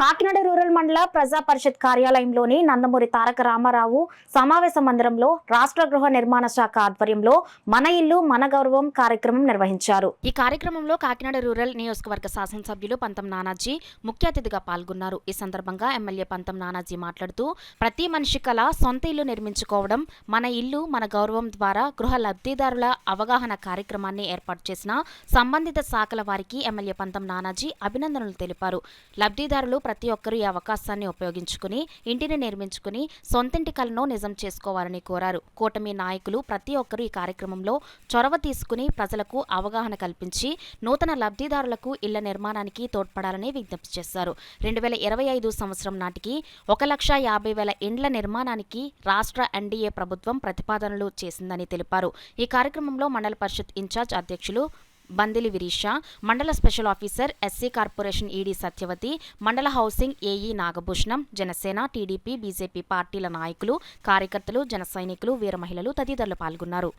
Kakinada rural మండల ప్రజా పరిషత్ కార్యాలయంలోని నందమూరి తారక రామారావు సమావేశ మందిరంలో రాష్ట్ర గృహ నిర్మాణ శాఖ ఆధ్వర్యంలో మన ఇల్లు మన గౌరవం కార్యక్రమం నిర్వహించారు. ఈ కార్యక్రమంలో కాకినాడ రూరల్ నియోజకవర్గ శాసనసభ్యులు పంతం నానాజీ ముఖ్య అతిథిగా పాల్గొన్నారు. ఈ సందర్భంగా ఎమ్మెల్యే పంతం నానాజీ మాట్లాడుతూ ప్రతి మనిషి కల సొంత ఇల్లు నిర్మించుకోవడం, మన ఇల్లు మన గౌరవం ద్వారా గృహ లబ్ధిదారుల అవగాహన కార్యక్రమాన్ని ఏర్పాటు చేసిన సంబంధిత శాఖల వారికి ఎమ్మెల్యే పంతం నానాజీ అభినందనలు తెలిపారు. లబ్ధిదారులు ప్రతి ఒక్కరూ ఈ అవకాశాన్ని ఉపయోగించుకుని ఇంటిని నిర్మించుకుని సొంతింటి కలను నిజం చేసుకోవాలని కోరారు. కూటమి నాయకులు ప్రతి ఒక్కరూ ఈ కార్యక్రమంలో చొరవ తీసుకుని ప్రజలకు అవగాహన కల్పించి నూతన లబ్ధిదారులకు ఇళ్ల నిర్మాణానికి తోడ్పడాలని విజ్ఞప్తి చేశారు. 2025 సంవత్సరం నాటికి 1,50,000 ఇండ్ల నిర్మాణానికి రాష్ట్ర ఎన్డీఏ ప్రభుత్వం ప్రతిపాదనలు చేసిందని తెలిపారు. ఈ కార్యక్రమంలో మండల పరిషత్ ఇన్ఛార్జ్ అధ్యక్షులు బందిలి విరీష, మండల special officer SC corporation ED Satyavathi, మండల housing AE Nagabhushanam, Janasena, TDP, BJP పార్టీల నాయకులు, కార్యకర్తలు, జన సైనికులు, వీర మహిళలు తదితరులు పాల్గొన్నారు.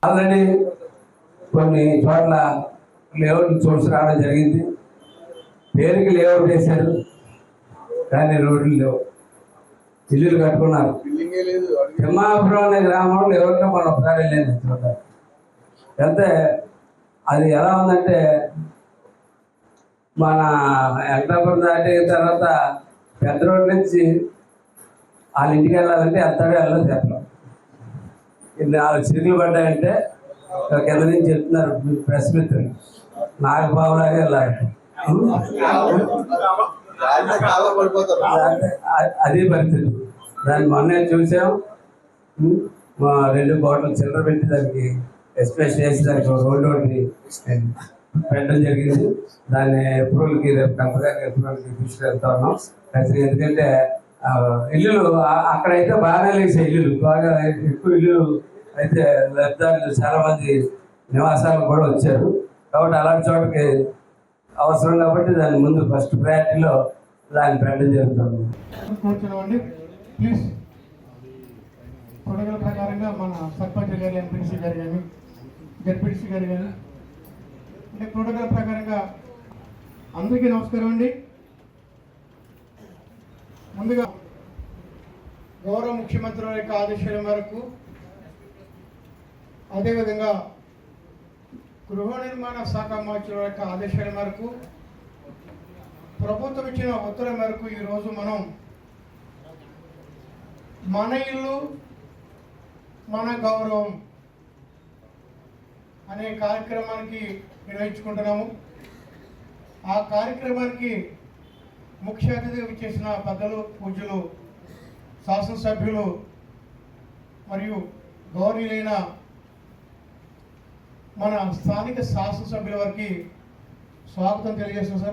కొన్ని చోట్ల లేఅవుట్ చూసి రావడం జరిగింది. పేరుకి లేఅవుట్ వేశారు కానీ రోడ్లు లేవు, ఇల్లులు కట్టుకున్నారు. తిమ్మాపురం అనే గ్రామంలో ఎవరికో మనం ఒకసారి వెళ్ళేది చూడాలి. అయితే అది ఎలా ఉందంటే మన వెంకటాపురం దాటిన తర్వాత పెద్ద రోడ్డు నుంచి వాళ్ళ ఇంటికి వెళ్ళాలంటే వెళ్తాడో వెళ్ళదు చెప్పలేం. 4 చిరుకులు పడ్డాయంటే కింద నుంచి చెప్తున్నారు ప్రెస్ మిత్రులు, నాగబాబులాగే వెళ్ళాలి. అది పరిస్థితి. దాన్ని మొన్నే చూసాం. 2 కోట్ల చిల్లర పెట్టి దానికి ఎస్పెషల్ చేసి దానికి రోడ్డు ఒకటి పెట్టడం జరిగింది. దాన్ని అప్రూవల్కి రేపు కంపల్సరీ అప్రూవల్కి తీసుకెళ్తా ఉన్నాం. ఎందుకంటే ఇల్లులు అక్కడైతే బాగానే లేసే ఇల్లులు బాగా ఎక్కువ ఇల్లు అయితే లబ్ధిదారులు చాలామంది నివాసాలకు కూడా వచ్చారు. కాబట్టి అలాంటి చోటకి అవసరం కాబట్టి దాని ముందు ఫస్ట్ ప్రయారిటీలో దాన్ని పెట్టడం జరుగుతుంది. ప్రోటోకాల్ ప్రకారంగా మన సర్పంచ్ గారు, ఎంపీసీ గారు కానీ, జడ్పీసీ గారు కానీ, అంటే ప్రోటోకాల్ ప్రకారంగా అందరికీ నమస్కారం అండి. ముందుగా గౌరవ ముఖ్యమంత్రి వారి యొక్క ఆదేశాల మేరకు, అదేవిధంగా గృహ నిర్మాణ శాఖ మంత్రుల యొక్క ఆదేశాల మేరకు, ప్రభుత్వం ఇచ్చిన ఉత్తర్వుల మేరకు ఈరోజు మనం మన ఇల్లు మన గౌరవం అనే కార్యక్రమానికి నిర్వహించుకుంటున్నాము. ఆ కార్యక్రమానికి ముఖ్య అతిథిగా చేసిన పెద్దలు, పూజ్యులు, శాసనసభ్యులు మరియు గౌరవనీయులైన మన స్థానిక శాసనసభ్యుల వారికి స్వాగతం తెలియజేస్తున్నాం సార్.